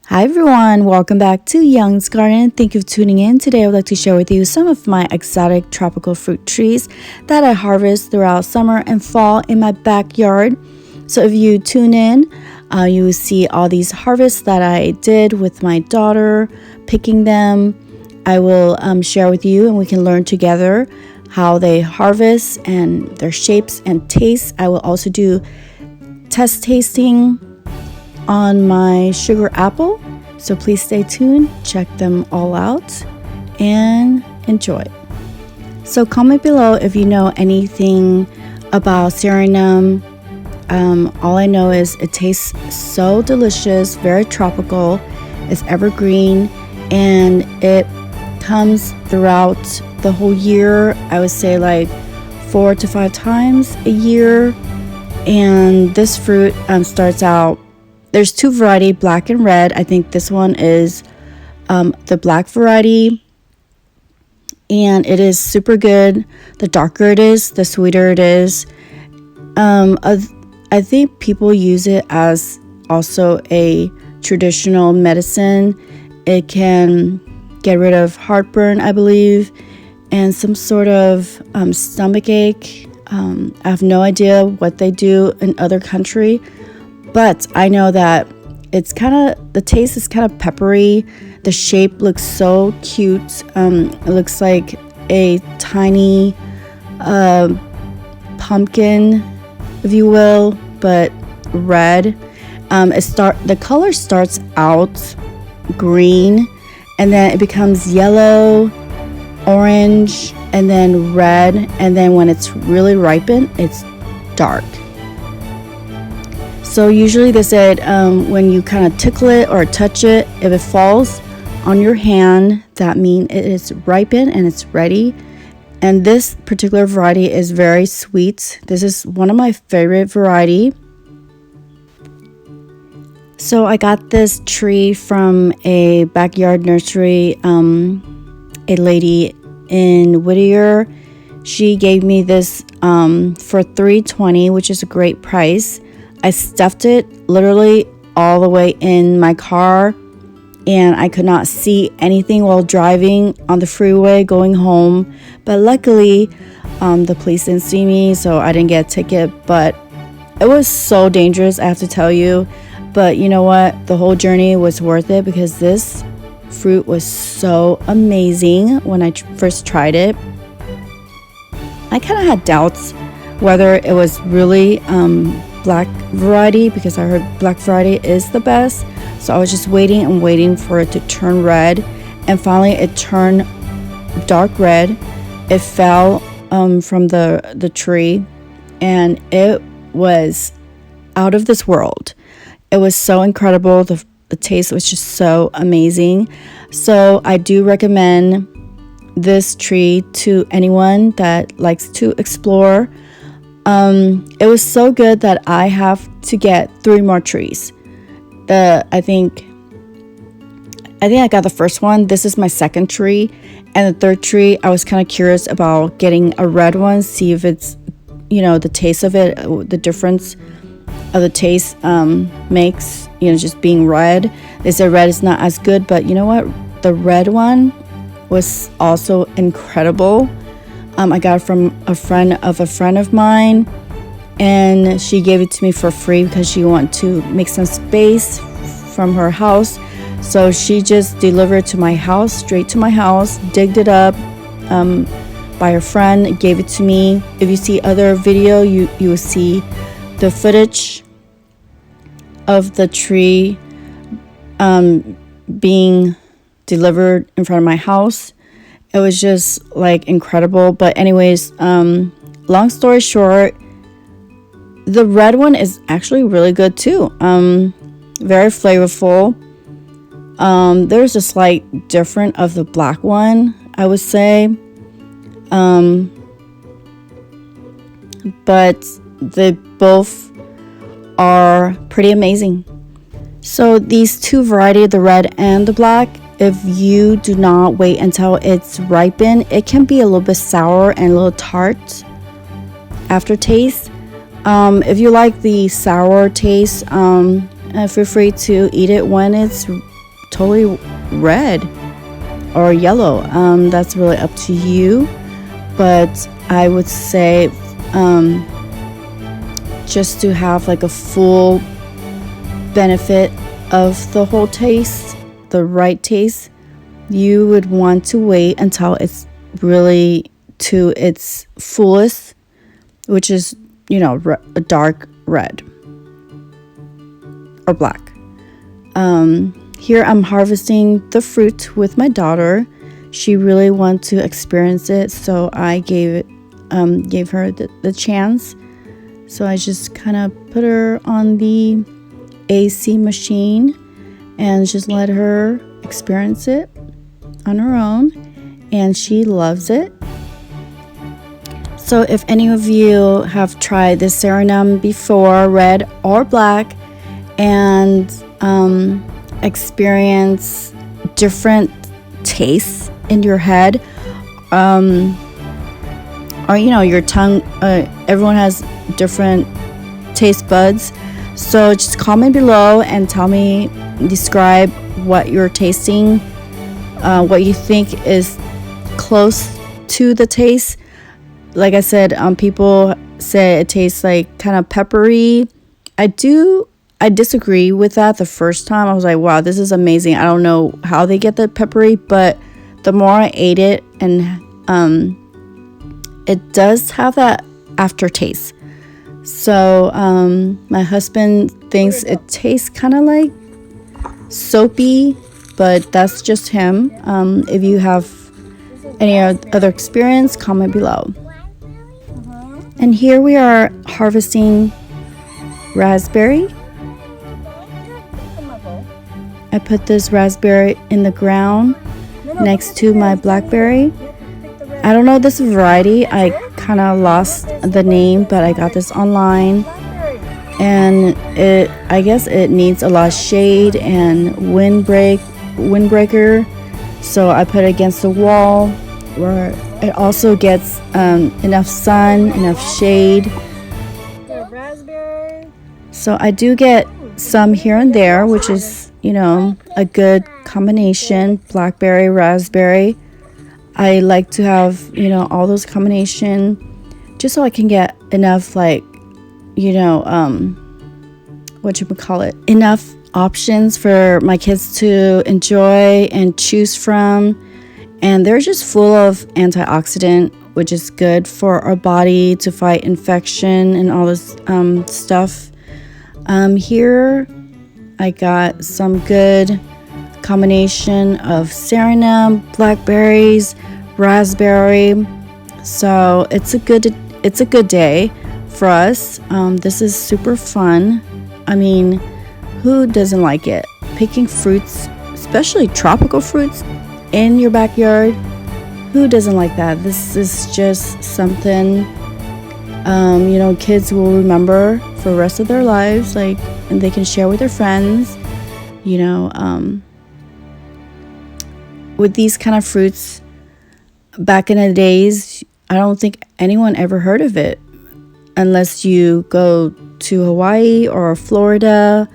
Hi everyone, welcome back to Young's Garden. Thank you for tuning in. Today I would like to share with you some of my exotic tropical fruit trees that I harvest throughout summer and fall in my backyard. So if you tune in, you will see all these harvests that I did with my daughter, picking them. I will share with you and we can learn together how they harvest and their shapes and tastes. I will also do test tasting on my sugar apple, so please stay tuned, check them all out and enjoy. So comment below if you know anything about Syrinum. All I know is it tastes so delicious, very tropical, it's evergreen, and it comes throughout the whole year. I would say like 4 to 5 times a year. And this fruit starts out, there's two varieties, black and red. I think this one is the black variety, and it is super good. The darker it is, the sweeter it is. I think people use it as also a traditional medicine. It can get rid of heartburn, I believe, and some sort of stomach ache. I have no idea what they do in other country. But I know that it's the taste is kind of peppery. The shape looks so cute. It looks like a tiny pumpkin, if you will, but red. The color starts out green, and then it becomes yellow, orange, and then red. And then when it's really ripened, it's dark. So usually they said when you kind of tickle it or touch it, if it falls on your hand, that means it is ripened and it's ready. And this particular variety is very sweet. This is one of my favorite variety. So I got this tree from a backyard nursery, a lady in Whittier. She gave me this for $3.20, which is a great price. I stuffed it literally all the way in my car, and I could not see anything while driving on the freeway going home. But luckily, the police didn't see me, so I didn't get a ticket. But it was so dangerous, I have to tell you. But you know what? The whole journey was worth it because this fruit was so amazing when I first tried it. I kind of had doubts whether it was really black variety, because I heard black variety is the best. So I was just waiting and waiting for it to turn red, and finally it turned dark red. It fell from the tree, and it was out of this world. It was so incredible. The taste was just so amazing. So I do recommend this tree to anyone that likes to explore. It was so good that I have to get 3 more trees. I think I got the first one. This is my second tree, and the third tree, I was kind of curious about getting a red one, see if it's, the taste of it, the difference of the taste makes, just being red. They said red is not as good, but you know what? The red one was also incredible. I got it from a friend of mine, and she gave it to me for free because she wanted to make some space from her house. So she just delivered to my house, straight to my house, digged it up by her friend, gave it to me. If you see other video, you will see the footage of the tree being delivered in front of my house. It was just like incredible. But anyways, long story short, the red one is actually really good too. Very flavorful. There's a slight difference of the black one, I would say. But they both are pretty amazing. So these two varieties, the red and the black, if you do not wait until it's ripened, it can be a little bit sour and a little tart aftertaste. If you like the sour taste, feel free to eat it when it's totally red or yellow. That's really up to you, but I would say just to have like a full benefit of the whole taste, the right taste, you would want to wait until it's really to its fullest, which is, a dark red or black. Here I'm harvesting the fruit with my daughter. She really wanted to experience it, so I gave her the chance. So I just kind of put her on the AC machine and just let her experience it on her own, and she loves it. So if any of you have tried this Serenum before, red or black, and experience different tastes in your head, or your tongue, everyone has different taste buds, so just comment below and describe what you're tasting, what you think is close to the taste. Like I said, people say it tastes like kind of peppery. I disagree with that. The first time I was like, wow, this is amazing. I don't know how they get the peppery, but the more I ate it, and it does have that aftertaste. So my husband thinks it tastes kind of like soapy, but that's just him. If you have any other experience, comment below. And here we are harvesting raspberry. I put this raspberry in the ground next to my blackberry. I don't know this variety. I kind of lost the name, but I got this online. And I guess it needs a lot of shade and windbreaker. So I put it against the wall where it also gets enough sun, enough shade. So I do get some here and there, which is, a good combination. Blackberry, raspberry. I like to have, all those combination just so I can get enough, enough options for my kids to enjoy and choose from. And they're just full of antioxidant, which is good for our body to fight infection and all this stuff. Here I got some good combination of Serenum, blackberries, raspberry. So it's a good day for us. This is super fun. I mean, who doesn't like it? Picking fruits, especially tropical fruits, in your backyard. Who doesn't like that? This is just something kids will remember for the rest of their lives, and they can share with their friends. With these kind of fruits, back in the days, I don't think anyone ever heard of it unless you go to Hawaii or Florida,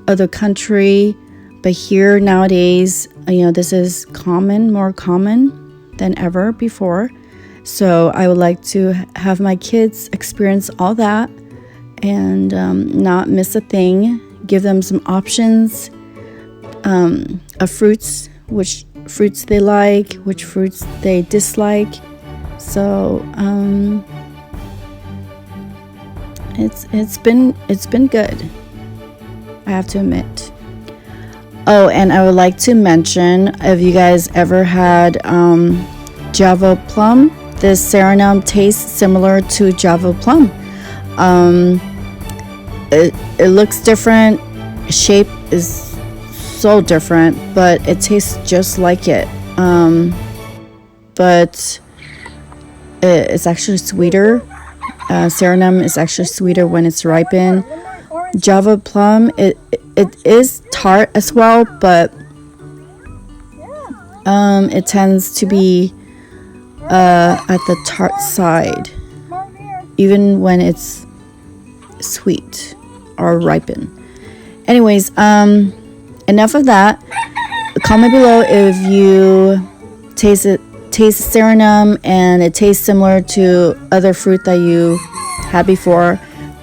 other country. But here nowadays, this is more common than ever before. So I would like to have my kids experience all that and not miss a thing. Give them some options of fruits, which fruits they like, which fruits they dislike. So it's been good, I have to admit. Oh, and I would like to mention, if you guys ever had Java plum, this Serenum tastes similar to Java plum. It looks different, shape is so different, but it tastes just like it. But it's actually sweeter. Serenum is actually sweeter when it's ripened. Java plum, it is tart as well, but it tends to be at the tart side, even when it's sweet or ripened. Anyways, enough of that. comment below if you taste Serenum and it tastes similar to other fruit that you had before.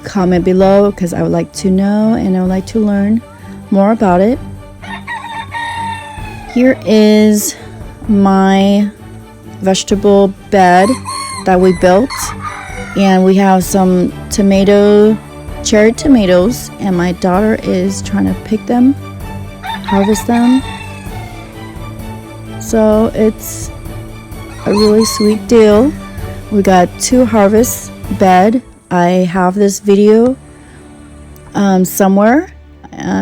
Comment below because I would like to know and I would like to learn more about it. Here is my vegetable bed that we built, and we have some cherry tomatoes, and my daughter is trying to pick them, harvest them. So it's a really sweet deal. We got 2 harvest bed. I have this video somewhere.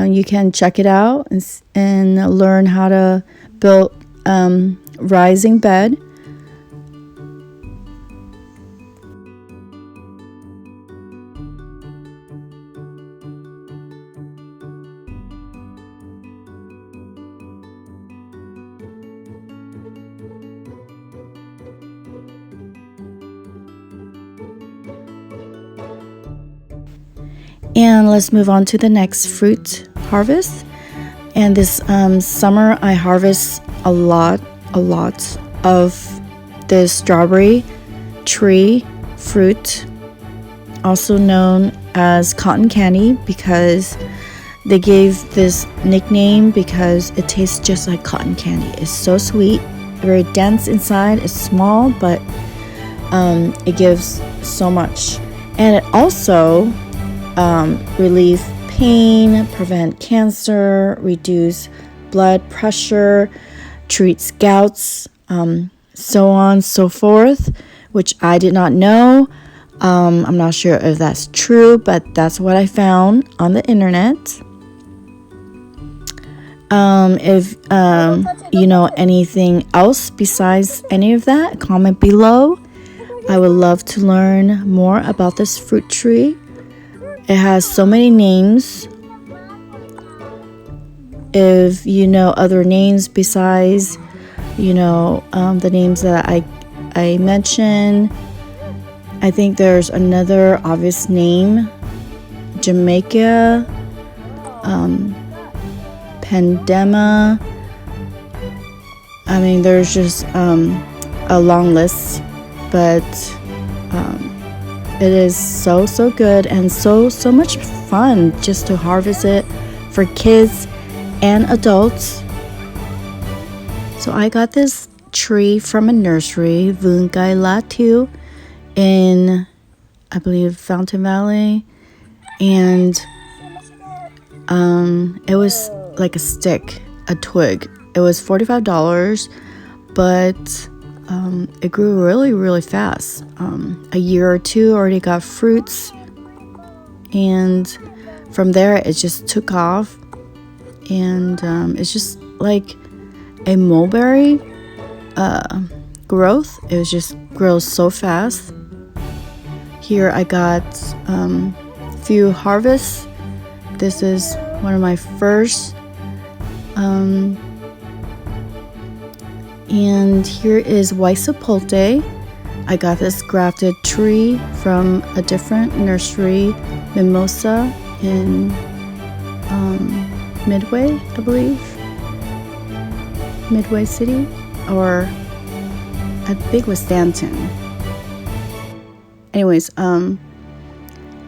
You can check it out and learn how to build rising bed. And let's move on to the next fruit harvest. And this summer I harvest a lot of this strawberry tree fruit, also known as cotton candy, because they gave this nickname because it tastes just like cotton candy. It's so sweet, very dense inside. It's small, but it gives so much. And it also relieve pain, prevent cancer, reduce blood pressure, treats gouts, so on, so forth, which I did not know. I'm not sure if that's true, but that's what I found on the internet. If you know anything else besides any of that, comment below. I would love to learn more about this fruit tree. It has so many names. If you know other names besides, the names that I mentioned, I think there's another obvious name, Jamaica, Pandema. I mean, there's just a long list, but it is so good and so much fun just to harvest it for kids and adults. So I got this tree from a nursery, Vungai Latu, in, I believe, Fountain Valley, and it was like a stick, a twig. It was $45, but it grew really fast. A year or two already got fruits, and from there it just took off, and it's just like a mulberry growth. It was just grows so fast. Here I got few harvests. This is one of my first, and here is white sapote. I got this grafted tree from a different nursery, Mimosa, in Midway, I believe, Midway City, or I think it was Stanton. Anyways,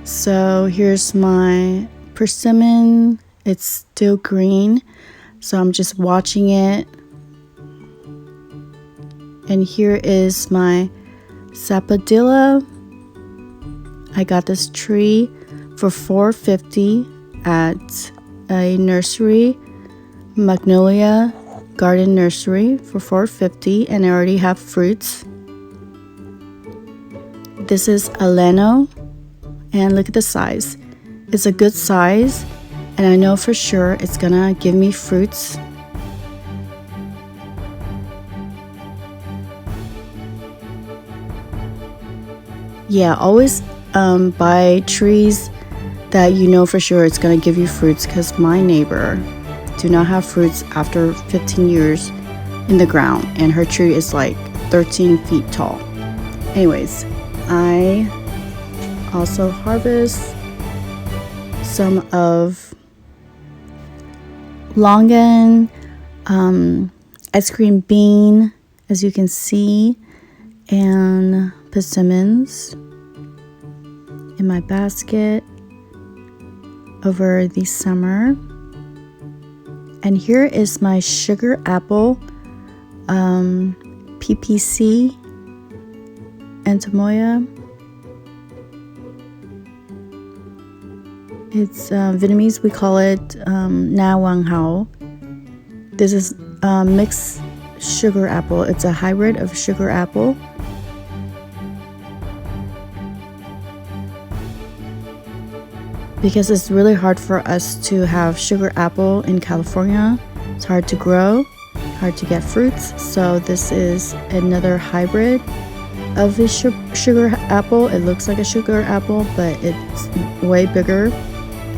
so here's my persimmon. It's still green, so I'm just watching it. And here is my sapodilla. I got this tree for $4.50 at a nursery, Magnolia Garden Nursery, for $4.50, and I already have fruits. This is Aleno, and look at the size. It's a good size, and I know for sure it's gonna give me fruits. Yeah, always buy trees that you know for sure it's gonna give you fruits, because my neighbor do not have fruits after 15 years in the ground, and her tree is like 13 feet tall. Anyways, I also harvest some of longan, ice cream bean, as you can see, and persimmons in my basket over the summer. And here is my sugar apple, PPC Antimoya. It's Vietnamese, we call it Na Wang Hao. This is mixed sugar apple. It's a hybrid of sugar apple. Because it's really hard for us to have sugar apple in California. It's hard to grow, hard to get fruits. So this is another hybrid of a sugar apple. It looks like a sugar apple, but it's way bigger.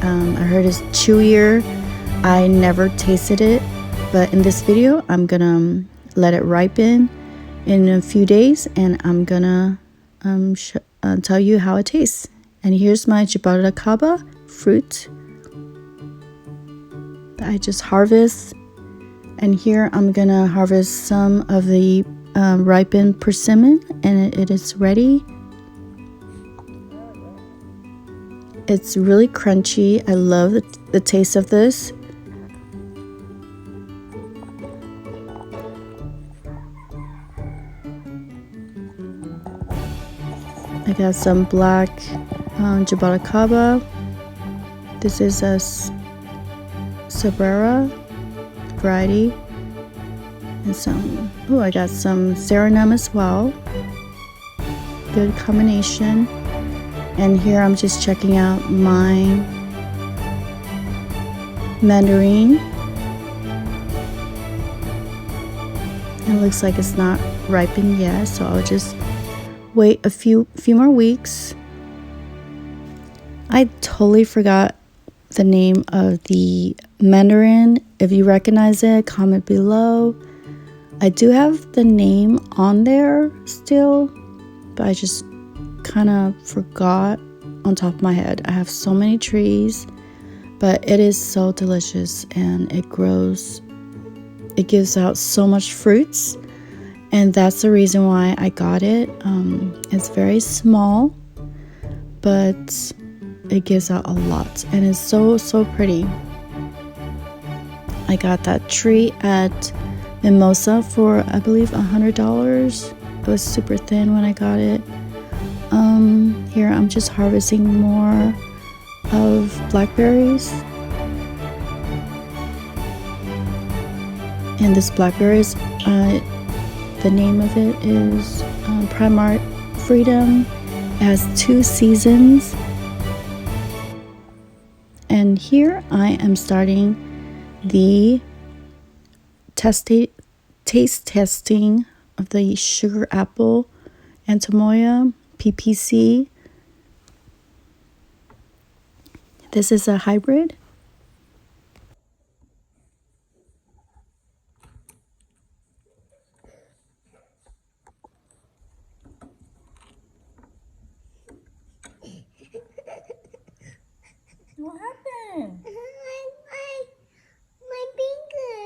I heard it's chewier. I never tasted it, but in this video, I'm gonna let it ripen in a few days, and I'm gonna tell you how it tastes. And here's my Jaboticaba fruit that I just harvest. And here I'm gonna harvest some of the ripened persimmon, and it is ready. It's really crunchy. I love the taste of this. I got some black Jaboticaba. This is a Sabrera variety. And some, I got some Serenum as well. Good combination. And here I'm just checking out my mandarin. It looks like it's not ripened yet, so I'll just wait a few more weeks. I totally forgot the name of the mandarin. If you recognize it, comment below. I do have the name on there still, but I just kind of forgot on top of my head. I have so many trees, but it is so delicious, and it gives out so much fruits, and that's the reason why I got it. It's very small, but it gives out a lot, and it's so pretty. I got that tree at Mimosa for, I believe, $100. It was super thin when I got it. Here I'm just harvesting more of blackberries. And this blackberries, the name of it is Primark Freedom. It has 2 seasons. And here I am starting the taste testing of the sugar apple Antimoya PPC. This is a hybrid. What happened? My finger.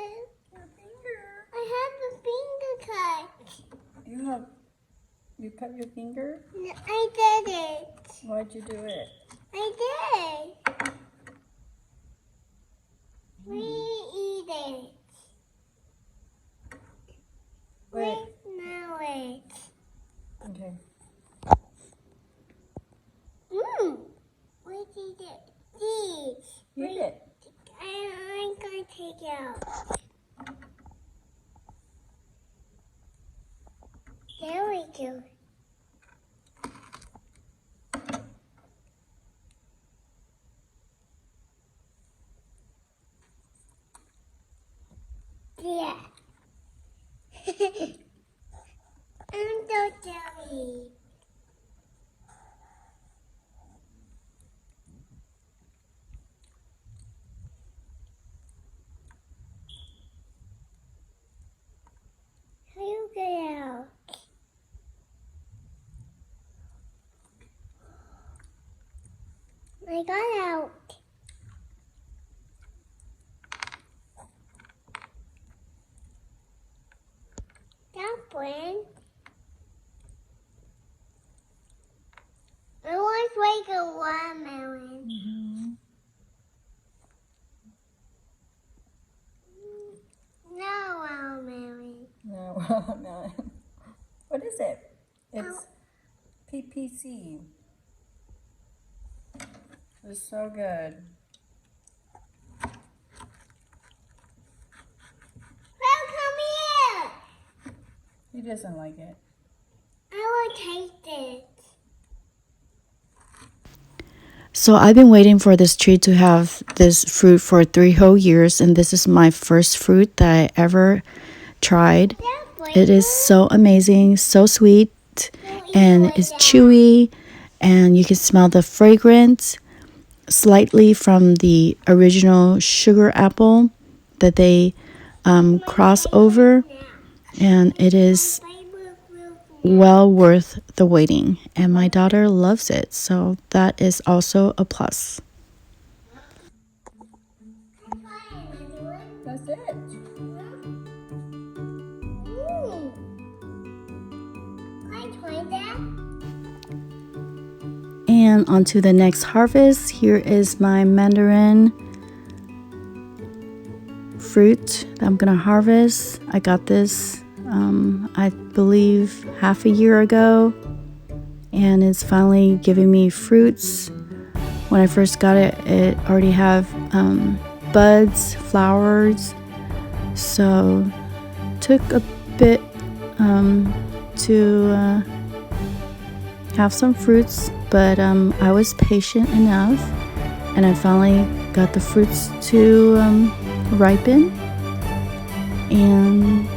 Your finger. I have a finger cut. You cut your finger? No, I did it. Why'd you do it? I did. We eat it. Wait. We smell it. Okay. We did it. These. Eat it. I'm gonna take it out. There we go. Yeah. I'm so jelly. How you get out? I got out. apple. It looks like a watermelon. No watermelon. No, watermelon. What is it? It's PPC. It's so good. Well, come here. He doesn't like it. I will taste it. So I've been waiting for this tree to have this fruit for 3 whole years, and this is my first fruit that I ever tried. It is so amazing, so sweet, and it's chewy, and you can smell the fragrance slightly from the original sugar apple that they cross over, and it is well worth the waiting, and my daughter loves it, so that is also a plus. That's it. I tried that. And on to the next harvest. Here is my mandarin fruit that I'm gonna harvest. I got this I believe half a year ago, and it's finally giving me fruits. When I first got it, it already have buds, flowers, so took a bit to have some fruits, but I was patient enough, and I finally got the fruits to ripen. And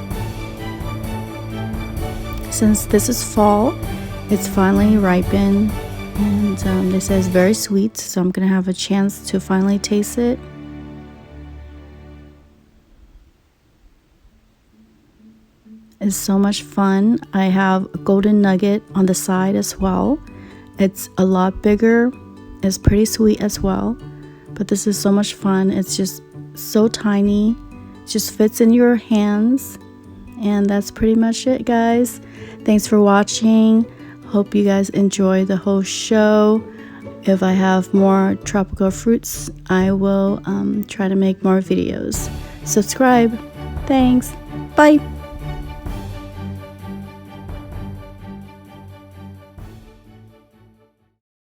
since this is fall, it's finally ripened, and they say it's very sweet, so I'm gonna have a chance to finally taste it. It's so much fun. I have a golden nugget on the side as well. It's a lot bigger. It's pretty sweet as well, but this is so much fun. It's just so tiny. It just fits in your hands. And that's pretty much it, guys. Thanks for watching. Hope you guys enjoy the whole show. If I have more tropical fruits, I will try to make more videos. Subscribe. Thanks. Bye.